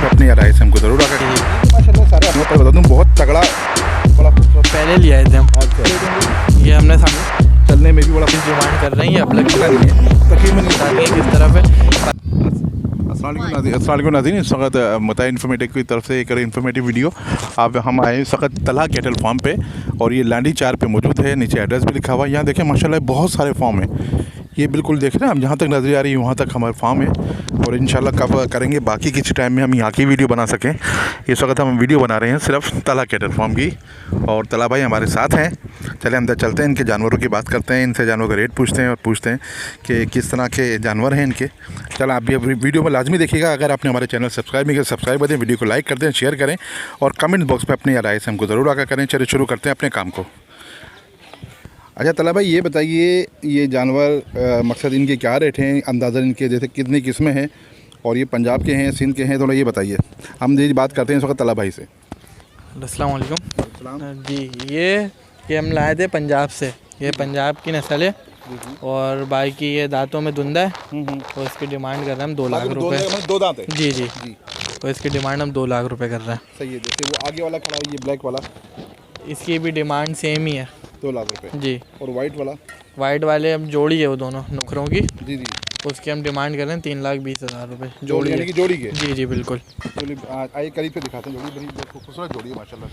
पे अपनी राय से हमको ज़रूर आकर माशाल्लाह सारे अपने पर बता दूँ बहुत तगड़ा बड़ा खूबसूरत पहले ले आए थे हम। ये हमने चलने में भी बड़ा डिमांड कर रहे हैं, अब लग पता नहीं है तकरीबन किस तरफ है। अस्सलाम नाज़रीन, इस वक्त मता इन्फॉर्मेटिव की तरफ से एक इन्फॉर्मेटिव वीडियो। अब हम आए इस वक्त तलहा कैटल फार्म पे और ये लांडी 4 पे मौजूद है। नीचे एड्रेस भी लिखा हुआ है। यहाँ देखें माशाल्लाह बहुत सारे फार्म हैं। ये बिल्कुल देख रहे हैं आप, जहाँ तक नज़र आ रही है वहाँ तक हमारा फार्म है और इंशाल्लाह कब करेंगे बाकी किसी टाइम में हम यहाँ की वीडियो बना सकें। इस वक्त हम वीडियो बना रहे हैं सिर्फ तलहा कैटल फार्म की और तलहा भाई हमारे साथ हैं। चले अंदर चलते हैं, इनके जानवरों की बात करते हैं, इनसे जानवरों का रेट पूछते हैं और पूछते हैं कि किस तरह के जानवर हैं इनके। चलो आप भी वीडियो में लाजमी देखिएगा। अगर आपने हमारे चैनल सब्सक्राइब नहीं किया सब्सक्राइब कर दें, वीडियो को लाइक कर दें, शेयर करें और कमेंट बॉक्स में अपनी राय से हमको ज़रूर आकर करें। चलिए शुरू करते हैं अपने काम को। अच्छा तलहा भाई ये बताइए, ये जानवर मकसद इनके क्या रेट हैं, अंदाज़ा इनके जैसे कितनी किस्में हैं और ये पंजाब के हैं सिंध के हैं, थोड़ा ये बताइए। हम ये बात करते हैं इस वक्त तलहा भाई से। अस्सलाम वालेकुम जी। ये हम लाए थे पंजाब से, ये पंजाब की नस्ल है और बाकी ये दांतों में धुंधा है और इसकी डिमांड कर रहे हैं हम 2 लाख रुपए। 2 दांत है जी जी जी। तो इसकी डिमांड हम 2 लाख रुपए कर रहे हैं। सही है। जैसे वो आगे वाला खड़ा है ये ब्लैक वाला, इसकी भी डिमांड सेम ही है 2 लाख रुपए जी। और वाइट वाले हम जोड़ी है वो दोनों नुखरों की जी जी, उसकी हम डिमांड कर रहे हैं 3,20,000 रुपये जोड़ी यानी कि जोड़ी के। जी जी बिल्कुल। आइए करीब से दिखाते हैं। जोड़ी बड़ी खूबसूरत जोड़ी है माशाल्लाह।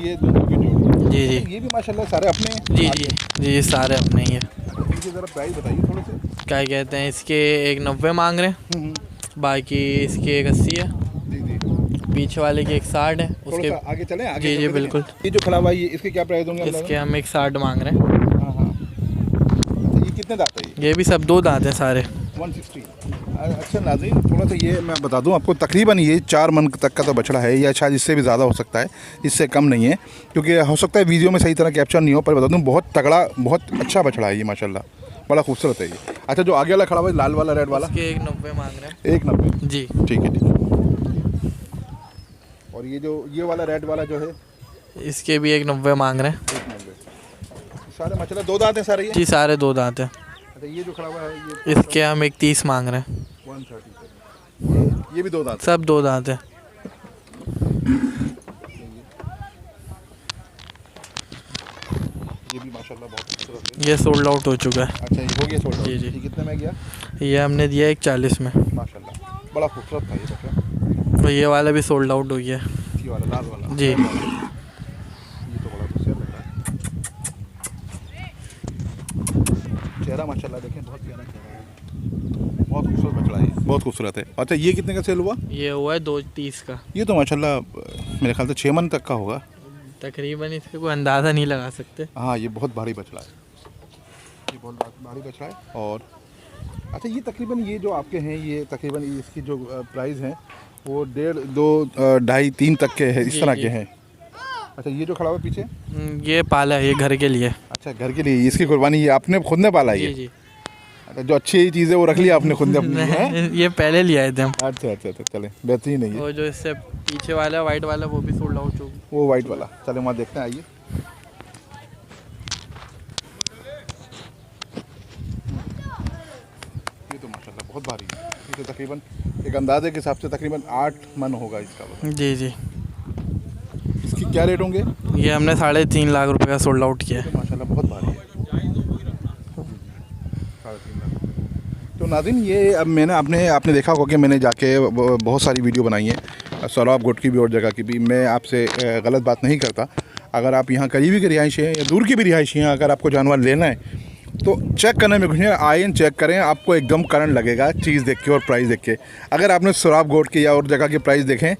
ये दोनों की जोड़ी जी जी। ये भी माशाल्लाह सारे अपने हैं। जी जी जी सारे अपने ही है। इनकी ज़रा प्राइस बताइए थोड़े से। क्या कहते हैं, इसके 1,90 मांग रहे हैं, बाकी इसकी 1,80 है, जी जी। पीछे वाले की 1,60 है। उसके आगे चलें आगे। जी जी बिल्कुल। ये जो खड़ा हुआ है ये इसके क्या प्राइस होंगे? इसके हम 1,60 मांग रहे हैं। हाँ हाँ। अच्छा ये कितने दांत है? ये भी सब 2 दांत हैं सारे। 160। अच्छा नाज़रीन थोड़ा सा ये मैं बता दूं आपको, तकरीबन ये 4 मन तक का तो बछड़ा है या शायद इससे भी ज़्यादा हो सकता है, इससे कम नहीं है क्योंकि हो सकता है वीडियो में सही तरह कैप्चर नहीं हो, पर बता दूं बहुत तगड़ा बहुत अच्छा बछड़ा है ये माशाल्लाह, बड़ा खूबसूरत है ये। अच्छा जो आगे वाला खड़ा हुआ है लाल वाला रेड वाला, इसके 1,90 मांग रहे हैं। 190 जी ठीक है ठीक है। और ये वाला रेड वाला जो है इसके भी 1,90 मांग रहे हैं। 190। सारे माशाल्लाह 2 दांत हैं सारे ये? जी सारे 2 दांत हैं। अच्छा ये जो खड़ा हुआ है ये इसके हम 1,30 मांग रहे हैं। 130। ये भी 2 दांत? सब 2 दांत हैं। ये भी माशाल्लाह बहुत खूबसूरत है। ये सोल्ड आउट हो चुका है। अच्छा ये हो गया सोल्ड आउट? जी जी। ये कितने में गया? ये हमने दिया 1,40 में। माशाल्लाह बड़ा खूबसूरत था ये बच्चा। तो ये वाला भी सोल्ड आउट हो गया है। ये वाला लाल वाला जी। ये तो बड़ा खूबसूरत लग रहा है। चेहरा माशाल्लाह देखें बहुत प्यारा चेहरा है, बहुत खूबसूरत बछड़ा है, बहुत खूबसूरत है। अच्छा ये कितने का सेल हुआ? ये हुआ है 2,30 का। ये तो माशाल्लाह मेरे ख्याल से 6 मन तक का होगा तकरीबन, इसका कोई अंदाज़ा नहीं लगा सकते। हाँ ये बहुत भारी बछड़ा है, ये बहुत भारी बछड़ा है। और अच्छा ये तकरीबन ये जो आपके हैं ये तकरीबन इसकी जो प्राइस है वो 1.5, 2, 2.5, 3 तक के हैं, इस तरह के हैं। अच्छा ये जो खड़ा हुआ है पीछे ये पाला है, ये घर के लिए। अच्छा घर के लिए, इसकी कुर्बानी ये आपने खुद ने पाला है? जी जी। अच्छा जो अच्छी चीज़ है वो रख लिया आपने खुद ने अपनी है? ये पहले ले आए थे हम। अच्छा अच्छा अच्छा चले बेहतरीन है ये। और जो इससे पीछे वाला वाइट वाला वो भी सोल्ड आउट हो गया। वो वाइट वाला चले वहाँ देखते हैं, आइए। ये तो माशाल्लाह बहुत भारी है, ये तो तकरीबन एक अंदाजे के हिसाब से तकरीबन 8 मन होगा इसका। जी जी। इसकी क्या रेट होंगे? ये हमने 3.5 लाख रुपए का सोल्ड आउट किया है। माशाल्लाह बहुत भारी है। तो नाज़रीन ये अब आपने देखा होगा कि मैंने जाके बहुत सारी वीडियो बनाई है सौराब गोट की भी और जगह की भी। मैं आपसे गलत बात नहीं करता। अगर आप यहाँ करीबी की रिहायशी हैं या दूर की भी रिहायशी हैं, अगर आपको जानवर लेना है तो चेक करने में कुछ नहीं, आइन चेक करें, आपको एकदम करंट लगेगा चीज़ देख के और प्राइस देख के। अगर आपने सौराब गोट के या और जगह के प्राइस देखें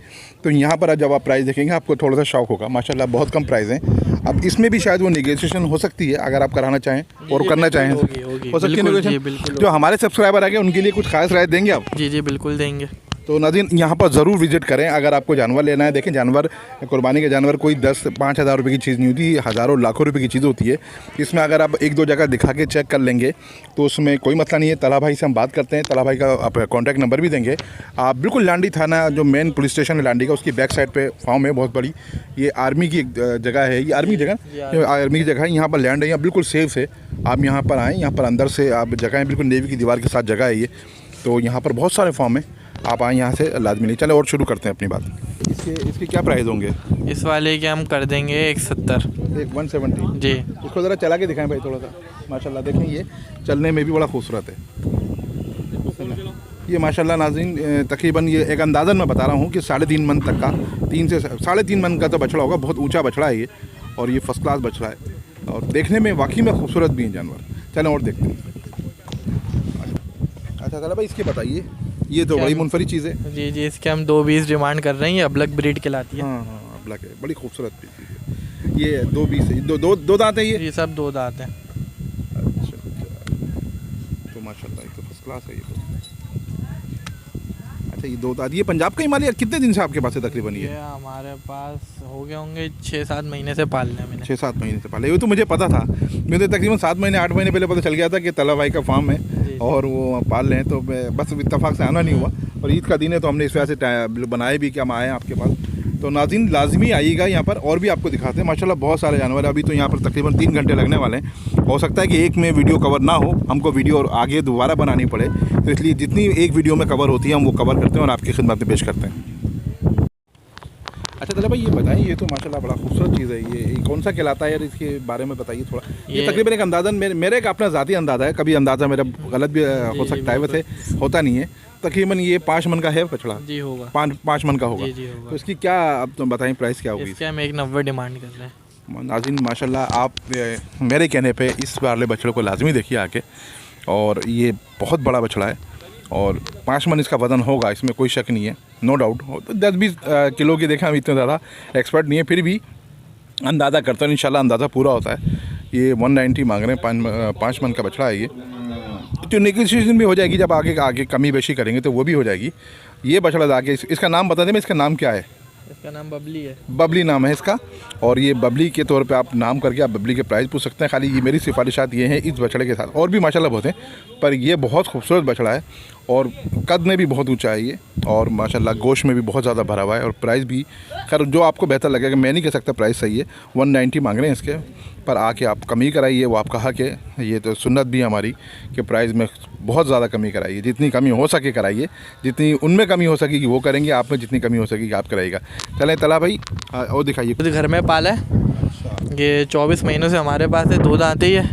तो यहाँ पर जब आप प्राइस देखेंगे आपको थोड़ा सा शौक होगा। माशाल्लाह बहुत कम प्राइस हैं। अब इसमें भी शायद वो नेगोशिएशन हो सकती है अगर आप कराना चाहें और करना चाहें, हो सकती है नेगोशिएशन। जो हमारे सब्सक्राइबर आ गए उनके लिए कुछ खास राय देंगे आप? जी जी बिल्कुल देंगे। तो नाज़रीन यहाँ पर ज़रूर विजिट करें अगर आपको जानवर लेना है। देखें जानवर, कुर्बानी के जानवर कोई 10-5 हज़ार रुपये की चीज़ नहीं होती, हज़ारों लाखों रुपए की चीज़ होती है। इसमें अगर आप 1-2 जगह दिखा के चेक कर लेंगे तो उसमें कोई मसला नहीं है। तला भाई से हम बात करते हैं, तला भाई का आप कॉन्टैक्ट नंबर भी देंगे। आप बिल्कुल लांडी थाना जो मेन पुलिस स्टेशन है लांडी का, उसकी बैक साइड पर फार्म है बहुत बड़ी। ये आर्मी की एक जगह है, ये आर्मी की जगह है। यहाँ पर लैंड है, यहाँ बिल्कुल सेफ है। आप यहाँ पर आएँ, यहाँ पर अंदर से आप जगह है, बिल्कुल नेवी की दीवार के साथ जगह है ये। तो यहाँ पर बहुत सारे फार्म है, आप आए यहाँ से लाजमी नहीं। चले और शुरू करते हैं अपनी बात। इसके क्या प्राइस होंगे? इस वाले के हम कर देंगे 170। 170 जी। इसको ज़रा चला के दिखाएं भाई थोड़ा सा। माशाल्लाह देखें, ये चलने में भी बड़ा खूबसूरत है। ये माशाल्लाह नाज़रीन तकरीबन ये एक अंदाज़न मैं बता रहा हूँ कि 3.5 मन तक का, 3 से 3.5 मन का तो बछड़ा होगा। बहुत ऊँचा बछड़ा है ये, और ये फर्स्ट क्लास बछड़ा है और देखने में वाकई में खूबसूरत भी है जानवर। चलें और देखते हैं। अच्छा चलो भाई, इसके बताइए, ये तो बड़ी मुनफरी चीज़ है। जी, इसके हम 220 डिमांड कर रहे हैं। ये अबलक ब्रीड कहलाती है। हाँ, अबलक है, बड़ी खूबसूरत चीज़ है ये। 220 है, दो दांत है ये सब 2 दांत हैं। अच्छा, तो माशाल्लाह ये तो फर्स्ट क्लास है ये तो। अच्छा, ये 2 दांत, ये पंजाब का हिमालय कितने दिन से आपके पास है तकरीबन? ये हमारे पास हो गए होंगे 6-7 महीने से पालने में। 6-7 महीने से पाले। ये तो मुझे पता था, मुझे तकरीबन 7 महीने 8 महीने पहले पता चल गया था कि तला भाई का फार्म है और वो पाल रहे हैं। तो बस इत्तफाक से आना नहीं हुआ, और ईद का दिन है तो हमने इस वजह से बनाए भी कि हम आए हैं आपके पास। तो नाज़रीन लाजमी आइएगा यहाँ पर, और भी आपको दिखाते हैं। माशाल्लाह बहुत सारे जानवर अभी तो यहाँ पर तकरीबन 3 घंटे लगने वाले हैं। हो सकता है कि एक में वीडियो कवर ना हो, हमको वीडियो आगे दोबारा बनानी पड़े, तो इसलिए जितनी एक वीडियो में कवर होती है हम वो कवर करते हैं और आपकी खिदमत में पेश करते हैं। अच्छा चलो भाई, ये बताएं, ये तो माशाल्लाह बड़ा खूबसूरत चीज़ है। ये कौन सा कहलाता है यार, इसके बारे में बताइए थोड़ा। ये तकरीबन एक अंदाज़न मेरे एक अपना ज़ाती अंदाज़ा है, कभी अंदाज़ा मेरा गलत भी हो सकता है, वैसे होता नहीं है। तकरीबन ये 5 मन का है बछड़ा? जी होगा, 5 मन का होगा। जी होगा। तो इसकी क्या आप तो बताएं प्राइस क्या होगी? इसके हम 190 डिमांड कर रहे हैं। नाज़रीन माशाल्लाह आप मेरे कहने पे इस वाले बछड़े को लाजमी देखिए आके, और ये बहुत बड़ा बछड़ा है और 5 मन इसका वज़न होगा, इसमें कोई शक नहीं है, नो डाउट। 10-20 किलो की देखें, हम इतने ज़्यादा एक्सपर्ट नहीं है, फिर भी अंदाज़ा करते हैं, इंशाल्लाह अंदाज़ा पूरा होता है। ये 190 मांग रहे हैं, 5 मन का बछड़ा है ये। तो नेगोशिएशन भी हो जाएगी, जब आगे कमी बेशी करेंगे तो वो भी हो जाएगी। ये बछड़ा जाके इसका नाम बता दें, इसका नाम क्या है? इसका नाम बबली है। बबली नाम है इसका, और ये बबली के तौर पे आप नाम करके आप बबली के प्राइस पूछ सकते हैं। खाली ये मेरी सिफारिशात ये हैं इस बछड़े के साथ, और भी माशाल्लाह बहुत हैं, पर ये बहुत खूबसूरत बछड़ा है और कद में भी बहुत ऊंचा है ये, और माशाल्लाह गोश्त में भी बहुत ज़्यादा भरा हुआ है। और प्राइस भी खैर जो आपको बेहतर लगेगा, मैं नहीं कह सकता प्राइस सही है। 190 मांग रहे हैं इसके, पर आके आप कमी कराइए, वो आपका हक है। ये तो सुन्नत भी हमारी कि प्राइस में बहुत ज़्यादा कमी कराइए, जितनी कमी हो सके कराइए, जितनी उनमें कमी हो सकेगी वो करेंगे, आप में जितनी कमी हो सकेगी आप कराइएगा। चलें तला भाई और दिखाइए। खुद घर में पाला है ये, 24 महीनों से हमारे पास है। 2 दांत ही है।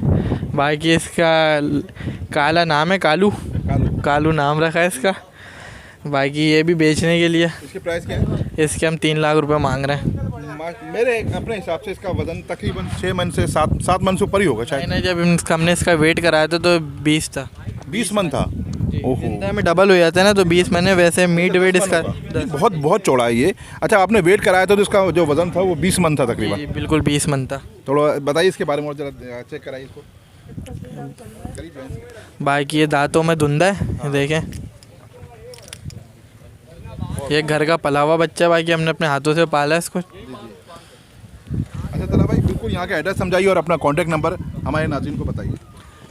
बाकी इसका काला नाम है, कालू नाम रखा है इसका। बाकी ये भी बेचने के लिए। इसके प्राइस क्या है? इसके हम 3 लाख रुपए मांग रहे हैं। मेरे अपने हिसाब से इसका वजन तकरीबन 6 मन से 7 मन से ऊपर ही होगा शायद। नहीं, जब हमने इसका वेट कराया था तो 20 था। 20 मन था। जिंदा में डबल हो जाता है ना, तो 20 मन है। वैसे मीट वेट इसका बहुत चौड़ा है ये। अच्छा, आपने वेट कराया था तो इसका जो वजन था वो 20 मन था तकरीबन? बिल्कुल 20 मन था। थोड़ा बताइए इसके बारे में और जरा चेक कराइए इसको। बाकी ये दांतों में धुंधा है, देखें। ये घर का पला हुआ बच्चा, बाकी हमने अपने हाथों से पाला है इसको। अच्छा तला भाई, बिल्कुल यहाँ का एड्रेस समझाइए और अपना कॉन्टैक्ट नंबर हमारे नाज़रीन को बताइए।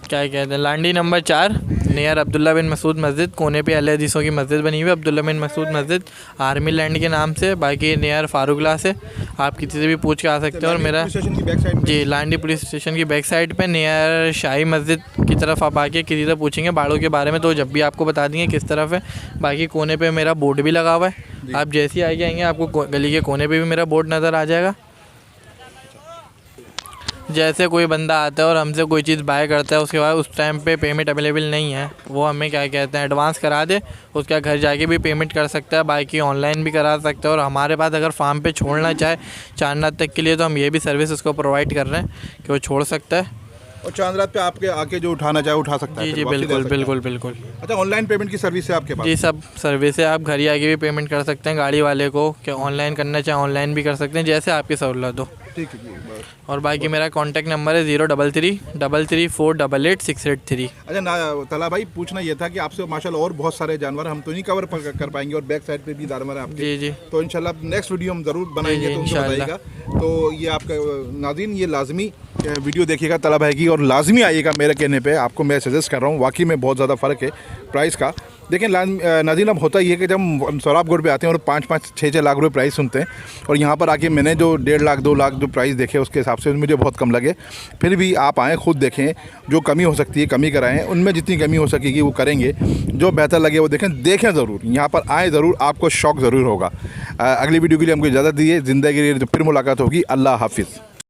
क्या कहते हैं, लांडी नंबर 4 नियर अब्दुल्ला बिन मसूद मस्जिद, कोने पे अहले हदीसों की मस्जिद बनी हुई है, अब्दुल्ला बिन मसूद मस्जिद, आर्मी लैंड के नाम से। बाकी नियर फारूकला से आप किसी से भी पूछ के आ सकते हैं। और मेरा जी लांडी पुलिस स्टेशन की बैक साइड पे नियर शाही मस्जिद की तरफ आप आके किसी से पूछेंगे बाड़ों के बारे में तो जब भी आपको बता देंगे किस तरफ है। बाकी कोने पे मेरा बोर्ड भी लगा हुआ है, आप जैसे ही आगे आएंगे आपको गली के कोने पे भी मेरा बोर्ड नज़र आ जाएगा। जैसे कोई बंदा आता है और हमसे कोई चीज़ बाय करता है, उसके बाद उस टाइम पे पेमेंट अवेलेबल नहीं है, वो हमें क्या कहते हैं एडवांस करा दे, उसका घर जाके भी पेमेंट कर सकता है, बाकी ऑनलाइन भी करा सकता है। और हमारे पास अगर फार्म पे छोड़ना चाहे चांदरात तक के लिए, तो हम ये भी सर्विस उसको प्रोवाइड कर रहे हैं कि वो छोड़ सकता है। और चांदरात पे आपके आके जो उठाना चाहे उठा सकता है? जी बिल्कुल। अच्छा, ऑनलाइन पेमेंट की सर्विस है आपके पास? जी, सब सर्विस है। आप घर आके भी पेमेंट कर सकते हैं गाड़ी वाले को, क्या ऑनलाइन करना चाहे ऑनलाइन भी कर सकते हैं, जैसे आपकी सहूलत हो। ठीक है जी, बस। और बाकी मेरा कॉन्टैक्ट नंबर है 03334886883। अच्छा ना तला भाई, पूछना ये था कि आपसे माशाल्लाह और बहुत सारे जानवर हम तो नहीं कवर कर पाएंगे, और बैक साइड पे भी जानवर है आपके। जी जी तो इंशाल्लाह नेक्स्ट वीडियो हम ज़रूर बनाएंगे, जी, तो उनको इंशाल्लाह। बताइएगा। तो ये आपका नाज़रीन, ये लाजमी वीडियो देखिएगा तला भाई की, और लाजमी आइएगा मेरे कहने पे। आपको मैं सजेस्ट कर रहा हूँ, वाकई में बहुत ज़्यादा फ़र्क है प्राइस का। देखें नाज़रीन, अब होता ही है कि जब हम सोराबगढ़ पे आते हैं और 5-6 लाख रुपए प्राइस सुनते हैं, और यहाँ पर आके मैंने जो 1.5 लाख 2 लाख जो प्राइस देखे उसके हिसाब से मुझे बहुत कम लगे। फिर भी आप आएँ, खुद देखें, जो कमी हो सकती है कमी कराएँ, उनमें जितनी कमी हो सकेगी वो करेंगे, जो बेहतर लगे वो देखें ज़रूर, यहाँ पर आएँ ज़रूर, आपको शौक़ ज़रूर होगा। अगली वीडियो के लिए हमको इजाज़त दीजिए, ज़िंदगी के लिए फिर मुलाकात होगी। अल्लाह हाफिज़।